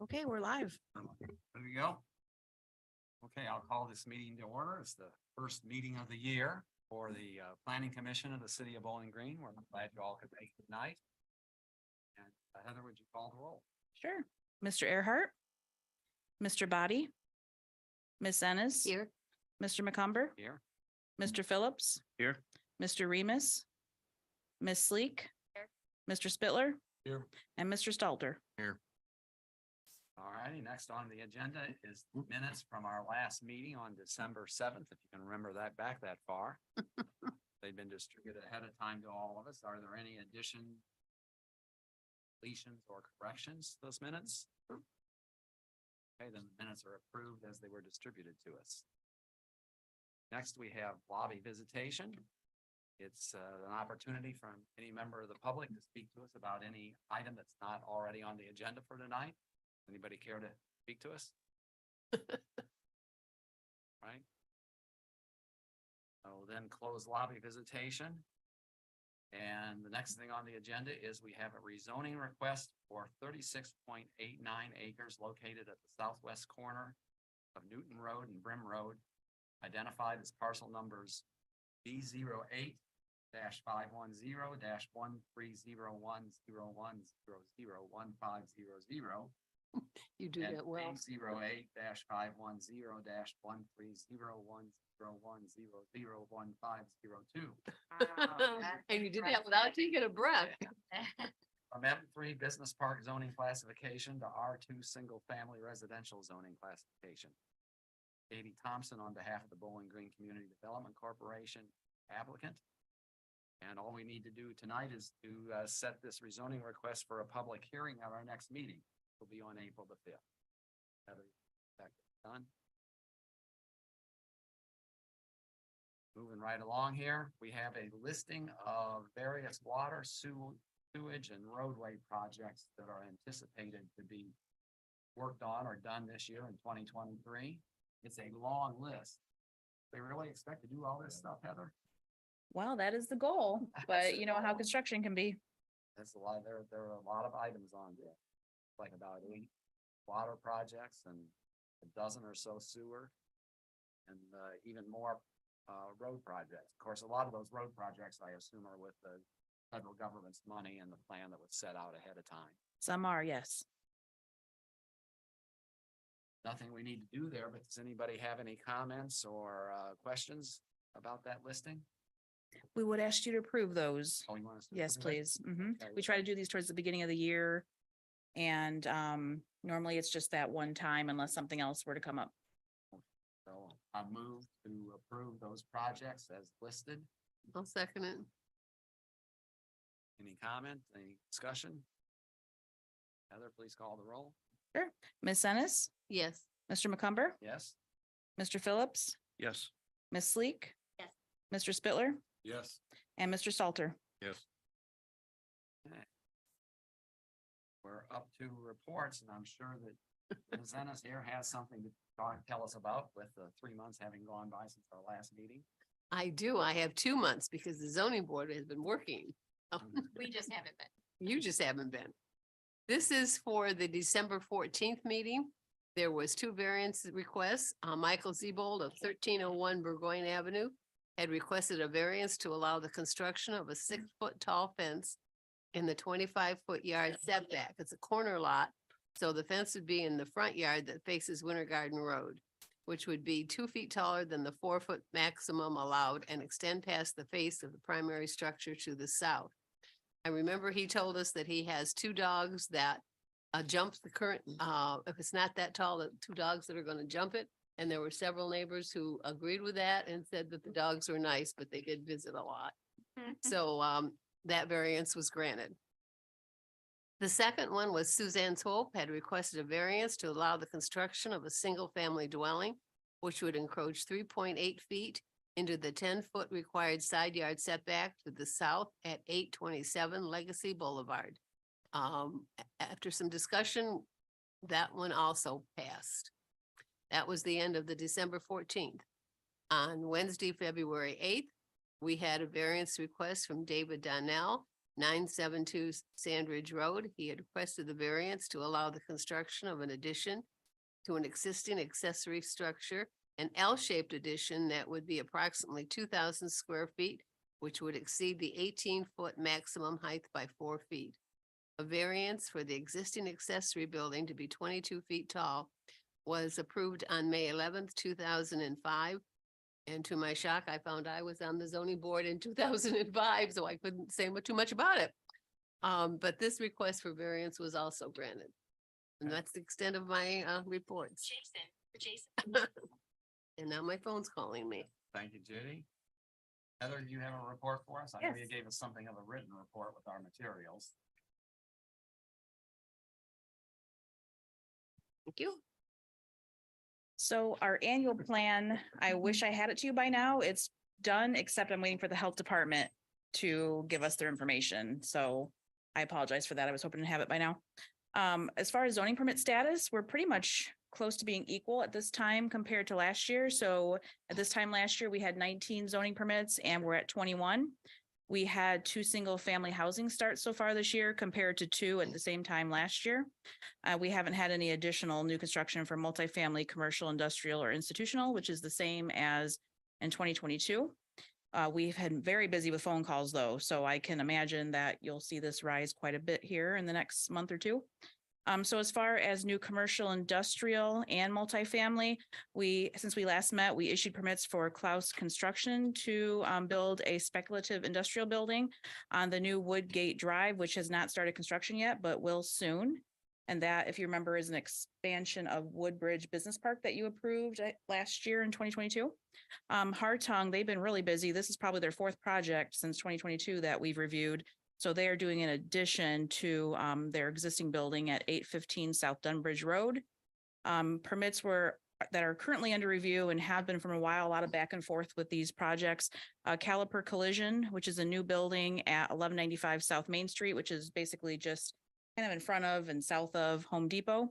Okay, we're live. There we go. Okay, I'll call this meeting to order. It's the first meeting of the year for the Planning Commission of the City of Bowling Green. We're glad you all could make it tonight. And Heather, would you call the roll? Sure. Mr. Earhart, Mr. Body, Miss Ennis. Here. Mr. McCumber, Here. Mr. Phillips. Here. Mr. Remus, Miss Sleek. Here. Mr. Spittler. Here. And Mr. Stalter. All righty, next on the agenda is minutes from our last meeting on December 7th, if you can remember that back that far. They've been distributed ahead of time to all of us. Are there any additions, deletions, or corrections to those minutes? Okay, then the minutes are approved as they were distributed to us. Next, we have lobby visitation. It's an opportunity from any member of the public to speak to us about any item that's not already on the agenda for tonight. Anybody care to speak to us? Right. I will then close lobby visitation. And the next thing on the agenda is we have a rezoning request for 36.89 acres located at the southwest corner of Newton Road and Brim Road, identified as parcel numbers B08-510-13010101000. You do that well. 08-510-1301010101502. And you did that without taking a breath. From M3 Business Park zoning classification to R2 Single Family Residential zoning classification. Katie Thompson on behalf of the Bowling Green Community Development Corporation applicant. And all we need to do tonight is to set this rezoning request for a public hearing at our next meeting. Will be on April the 5th. Done. Moving right along here, we have a listing of various water, sewage, and roadway projects that are anticipated to be worked on or done this year in 2023. It's a long list. They really expect to do all this stuff, Heather? Well, that is the goal, but you know how construction can be. That's a lot. There are a lot of items on there. Like about 8 water projects and a dozen or so sewer. And even more road projects. Of course, a lot of those road projects, I assume, are with the federal government's money and the plan that was set out ahead of time. Some are, yes. Nothing we need to do there, but does anybody have any comments or questions about that listing? We would ask you to approve those. Oh, you want us to Yes, approve it? please. Mhm. Okay. We try to do these towards the beginning of the year. And normally it's just that one time unless something else were to come up. So I move to approve those projects as listed. I'll second it. Any comment, any discussion? Heather, please call the roll. Miss Ennis, Yes. Mr. McCumber, Yes? Mr. Phillips, Yes. Miss Sleek. Yes. Mr. Spittler Yes. and Mr. Stalter. Yes. We're up to reports, and I'm sure that Ms. Ennis here has something to tell us about with the 3 months having gone by since our last meeting. I do. I have 2 months because the zoning board has been working. We just haven't been. You just haven't been. This is for the December 14th meeting. There was 2 variance requests. Michael Zebold of 1301 Burgoyne Avenue had requested a variance to allow the construction of a 6-foot tall fence in the 25-foot yard setback. It's a corner lot, so the fence would be in the front yard that faces Winter Garden Road, which would be 2 feet taller than the 4-foot maximum allowed and extend past the face of the primary structure to the south. I remember he told us that he has 2 dogs that jump the current, if it's not that tall, the 2 dogs that are going to jump it. And there were several neighbors who agreed with that and said that the dogs were nice, but they did visit a lot. So that variance was granted. The second one was Suzanne Swope had requested a variance to allow the construction of a single-family dwelling, which would encroach 3.8 feet into the 10-foot required side yard setback to the south at 827 Legacy Boulevard. After some discussion, that one also passed. That was the end of the December 14th. On Wednesday, February 8th, we had a variance request from David Donnell, 972 Sandridge Road. He had requested the variance to allow the construction of an addition to an existing accessory structure, an L-shaped addition that would be approximately 2,000 square feet, which would exceed the 18-foot maximum height by 4 feet. A variance for the existing accessory building to be 22 feet tall was approved on May 11th, 2005. And to my shock, I found I was on the zoning board in 2005, so I couldn't say too much about it. But this request for variance was also granted. And that's the extent of my reports. Jason. And now my phone's calling me. Thank you, Judy. Heather, do you have a report for us? I know you Yes. gave us something of a written report with our materials. Thank you. So our annual plan, I wish I had it to you by now. It's done, except I'm waiting for the health department to give us their information. So I apologize for that. I was hoping to have it by now. As far as zoning permit status, we're pretty much close to being equal at this time compared to last year. So at this time last year, we had 19 zoning permits and we're at 21. We had 2 single-family housing starts so far this year compared to 2 at the same time last year. We haven't had any additional new construction for multifamily, commercial, industrial, or institutional, which is the same as in 2022. We've been very busy with phone calls though, so I can imagine that you'll see this rise quite a bit here in the next month or two. So as far as new commercial, industrial, and multifamily, since we last met, we issued permits for Klaus Construction to build a speculative industrial building on the new Woodgate Drive, which has not started construction yet, but will soon. And that, if you remember, is an expansion of Woodbridge Business Park that you approved last year in 2022. Hartung, they've been really busy. This is probably their 4th project since 2022 that we've reviewed. So they are doing an addition to their existing building at 815 South Dunbridge Road. Permits that are currently under review and have been for a while, a lot of back and forth with these projects. Caliper Collision, which is a new building at 1195 South Main Street, which is basically just kind of in front of and south of Home Depot.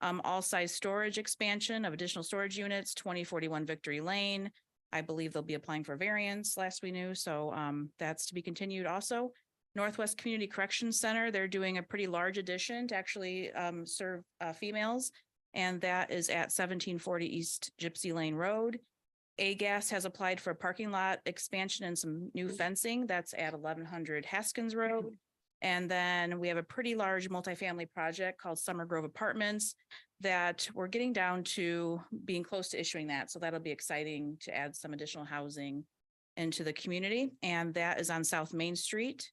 All size storage expansion of additional storage units, 2041 Victory Lane. I believe they'll be applying for variance last we knew. So that's to be continued also. Northwest Community Corrections Center, they're doing a pretty large addition to actually serve females. And that is at 1740 East Gypsy Lane Road. AGAS has applied for a parking lot expansion and some new fencing. That's at 1100 Haskins Road. And then we have a pretty large multifamily project called Summer Grove Apartments that we're getting down to being close to issuing that. So that'll be exciting to add some additional housing into the community. And that is on South Main Street.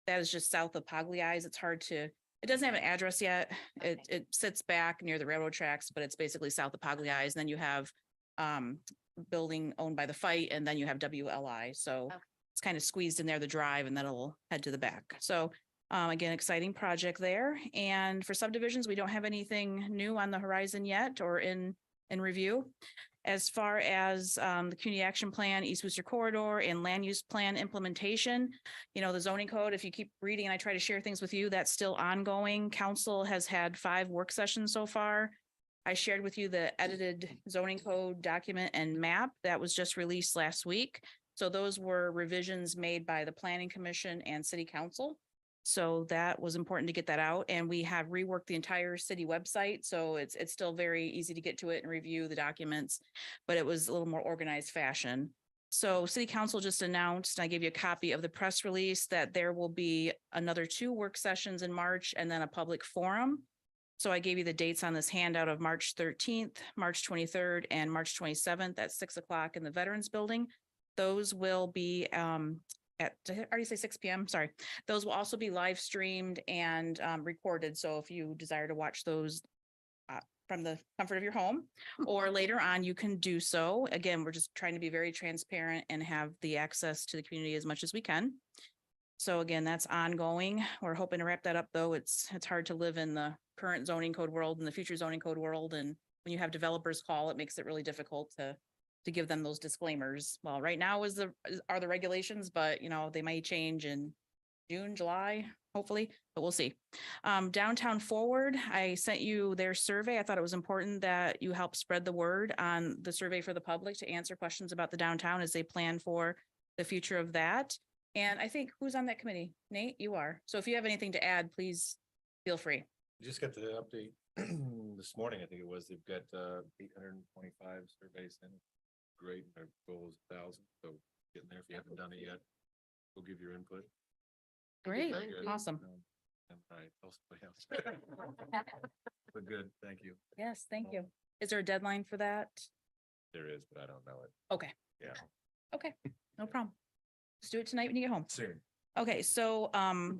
That is just south of Pagliai's. It doesn't have an address yet. It sits back near the railroad tracks, but it's basically south of Pagliai's. And then you have building owned by the Fight, and then you have WLI. So it's kind of squeezed in there, the drive, and then it'll head to the back. So again, exciting project there. And for subdivisions, we don't have anything new on the horizon yet or in review. As far as the community action plan, East Worcester corridor, and land use plan implementation, the zoning code, if you keep reading and I try to share things with you, that's still ongoing. Council has had 5 work sessions so far. I shared with you the edited zoning code document and map that was just released last week. So those were revisions made by the Planning Commission and City Council. So that was important to get that out. And we have reworked the entire city website. So it's still very easy to get to it and review the documents, but it was a little more organized fashion. So City Council just announced, I gave you a copy of the press release, that there will be another 2 work sessions in March and then a public forum. So I gave you the dates on this handout of March 13th, March 23rd, and March 27th at 6 o'clock in the Veterans Building. Those will be did I already say 6 p.m.? Sorry. Those will also be live streamed and recorded. So if you desire to watch those from the comfort of your home or later on, you can do so. Again, we're just trying to be very transparent and have the access to the community as much as we can. So again, that's ongoing. We're hoping to wrap that up though. It's hard to live in the current zoning code world and the future zoning code world. And when you have developers call, it makes it really difficult to give them those disclaimers. Well, right now are the regulations, but they might change in June, July, hopefully, but we'll see. Downtown Forward, I sent you their survey. I thought it was important that you help spread the word on the survey for the public to answer questions about the downtown as they plan for the future of that. And I think who's on that committee? Nate, you are. So if you have anything to add, please feel free. Just got the update this morning, I think it was, they've got 825 surveys in. Great, their goal is 1,000, so getting there, if you haven't done it yet, we'll give your input. Great, Fine. Good. awesome. And all right, tell somebody else. But good, thank you. Yes, thank you. Is there a deadline for that? There is, but I don't know it. Okay, Yeah. okay, no problem. Just do it tonight when you get home. Soon. Okay, so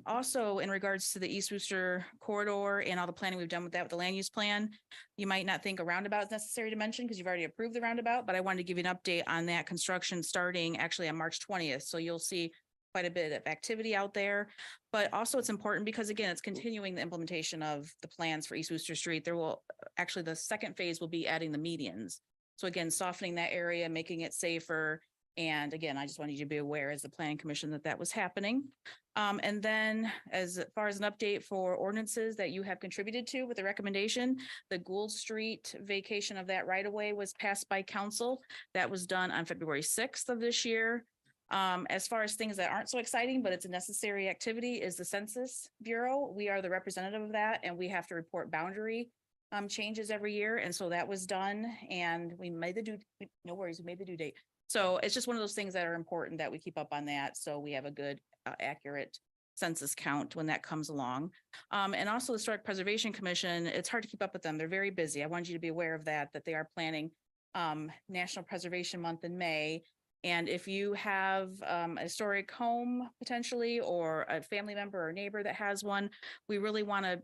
also in regards to the East Worcester corridor and all the planning we've done with that with the land use plan, you might not think a roundabout is necessary to mention because you've already approved the roundabout, but I wanted to give you an update on that construction starting actually on March 20th. So you'll see quite a bit of activity out there. But also it's important because again, it's continuing the implementation of the plans for East Worcester Street. There will actually, the second phase will be adding the medians. So again, softening that area, making it safer. And again, I just wanted you to be aware as the planning commission that that was happening. And then as far as an update for ordinances that you have contributed to with the recommendation, the Gould Street vacation of that right of way was passed by council. That was done on February 6th of this year. As far as things that aren't so exciting, but it's a necessary activity is the Census Bureau. We are the representative of that and we have to report boundary changes every year. And so that was done and we made the no worries, we made the due date. So it's just one of those things that are important that we keep up on that. So we have a good, accurate census count when that comes along. And also the Historic Preservation Commission, it's hard to keep up with them. They're very busy. I wanted you to be aware of that they are planning National Preservation Month in May. And if you have a historic home potentially, or a family member or neighbor that has one, we really want to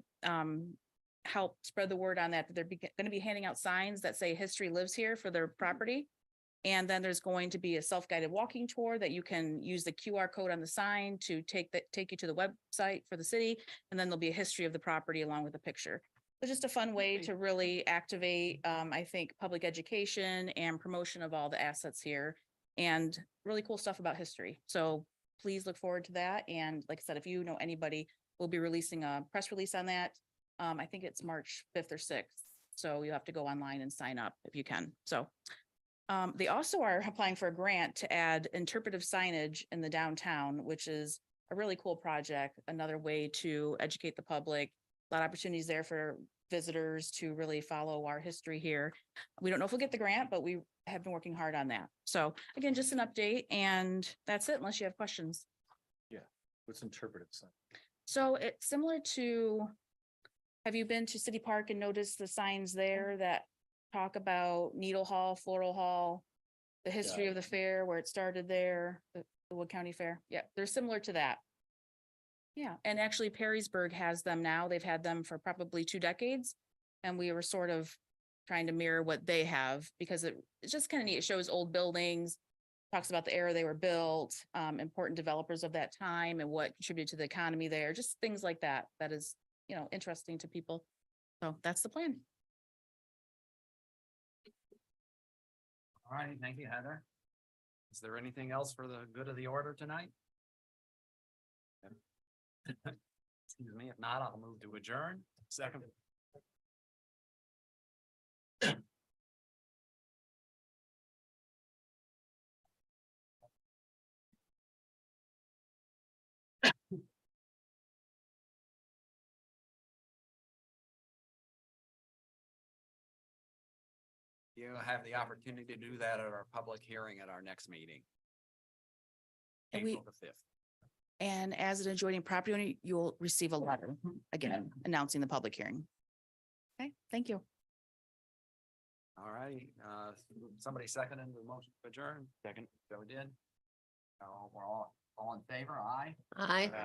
help spread the word on that they're going to be handing out signs that say history lives here for their property. And then there's going to be a self-guided walking tour that you can use the QR code on the sign to take you to the website for the city. And then there'll be a history of the property along with a picture. So just a fun way to really activate, I think, public education and promotion of all the assets here and really cool stuff about history. So please look forward to that. And like I said, if you know anybody, we'll be releasing a press release on that. I think it's March 5th or 6th. So you have to go online and sign up if you can. So they also are applying for a grant to add interpretive signage in the downtown, which is a really cool project. Another way to educate the public. A lot of opportunities there for visitors to really follow our history here. We don't know if we'll get the grant, but we have been working hard on that. So again, just an update and that's it unless you have questions. What's interpretive sign? So it's similar to, have you been to City Park and noticed the signs there that talk about Needle Hall, Floral Hall, the history of the fair, where it started there, the Wood County Fair? Yeah, they're similar to that. Yeah, and actually Perrysburg has them now. They've had them for probably 2 decades. And we were sort of trying to mirror what they have because it's just kind of neat. It shows old buildings, talks about the era they were built, important developers of that time and what contributed to the economy there, just things like that. That is, interesting to people. So that's the plan. All right, thank you, Heather. Is there anything else for the good of the order tonight? Excuse me, if not, I'll move to adjourn. Second. You have the opportunity to do that at our public hearing at our next meeting. And we- April the 5th. And as an adjoining property owner, you'll receive a letter again announcing the public hearing. Okay, thank you. All righty, somebody seconded the motion to adjourn? Second. Joe did. We're all in favor, aye? Aye.